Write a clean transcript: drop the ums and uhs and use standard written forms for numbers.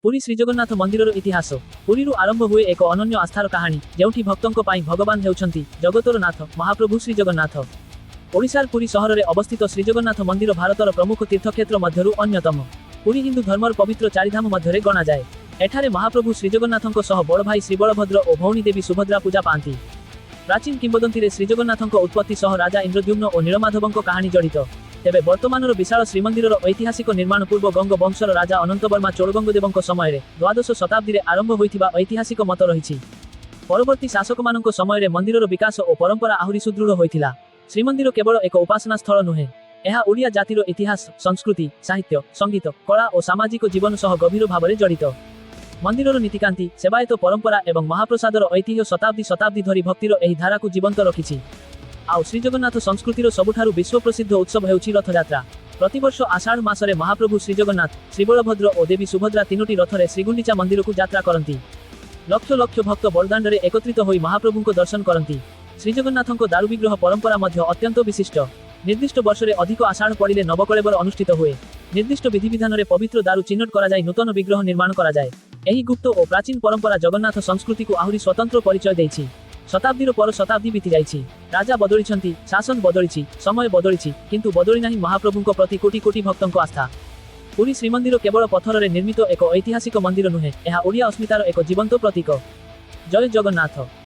पुरी श्रीजगन्नाथ मंदिरर इतिहास पुरीरू आरंभ हुए एक अनन्य आस्थार कहानी जेउठी भक्तों पाई भगवान हेउछंती जगतर नाथ महाप्रभु श्रीजगन्नाथ। ओडिशार पुरी सहर में अवस्थित श्रीजगन्नाथ मंदिर भारतर प्रमुख तीर्थक्षेत्र मध्यरु अन्यतम। पुरी हिंदू धर्मर पवित्र चारिधाम मध्यरे गणा जाए। एठारे महाप्रभु श्रीजगन्नाथଙ୍କ सह बड़ भाई श्रीबलभद्र और भौणी देवी सुभद्रा पूजा पाती। प्राचीन किंवदंती श्रीजगन्नाथଙ୍କ उत्पत्ति सह राजा इंद्रद्युम्न और नीलमाधवଙ୍କ कहानी जड़ित। तेबे वर्तमानर विशाल श्रीमंदिरर ऐतिहासिक निर्माण पूर्व गंग वंशर राजा अनंतवर्मा चोलगंगदेवଙ୍କ समय द्वादश शताब्दी में आरंभ होइथिबा ऐतिहासिक मत रहिछि। परवर्ती शासकमानଙ୍କ समय मंदिरर विकास और परंपरा आहुरी सुदृढ़ होइथिला। श्रीमंदिर केवल एक उपासना स्थल नुहे, यह ओडिया जातिर इतिहास, संस्कृति, साहित्य, संगीत, कला और सामाजिक जीवन सह गभीर भाव जड़ित। मंदिरर नीतिकांति, सेवायत परंपरा एवं महाप्रसादर ऐतिह्य शताब्दी शताब्दी धरी भक्तिर एही धारा को जीवंत रखिछि। आउ श्रीजगन्नाथ संस्कृतिर सबुठारु विश्व प्रसिद्ध उत्सव हेउछि रथयात्रा। प्रतिवर्ष आषाढ़ मासरे महाप्रभु श्रीजगन्नाथ, श्रीबलभद्र और देवी सुभद्रा तीनोटी रथरे श्रीगुंडीचा मंदिर को यात्रा करती। लक्ष लक्ष भक्त बड़दाण्डरे एकत्रित होई महाप्रभुको दर्शन करती। श्रीजगन्नाथଙ୍କ दारुविग्रह परंपरा मध्य अत्यंत विशिष्ट। निर्दिष्ट वर्षरे अधिक आषाढ़ पड़िले नवकलेबर अनुष्ठित हुए। निर्दिष्ट विधिविधान पवित्र दारु चिन्हट करा जाय नूतन विग्रह निर्माण करा जाय। एही गुप्त और प्राचीन परंपरा जगन्नाथ संस्कृति को आहुरी स्वतंत्र परिचय देइछि। शताब्दीर पर शताब्दी बीती जाइछि। राजा बदलिछंती, शासन बदलिछि, समय बदलिछि, किंतु बदली नाही महाप्रभुଙ୍କ प्रति कोटी कोटी भक्तଙ୍କ आस्था। पुरी श्रीमंदिर केवल पत्थर निर्मित एक ऐतिहासिक मंदिर नुहे, यह ओडिया अस्मितार एक जीवंत प्रतीक। जय जगन्नाथ।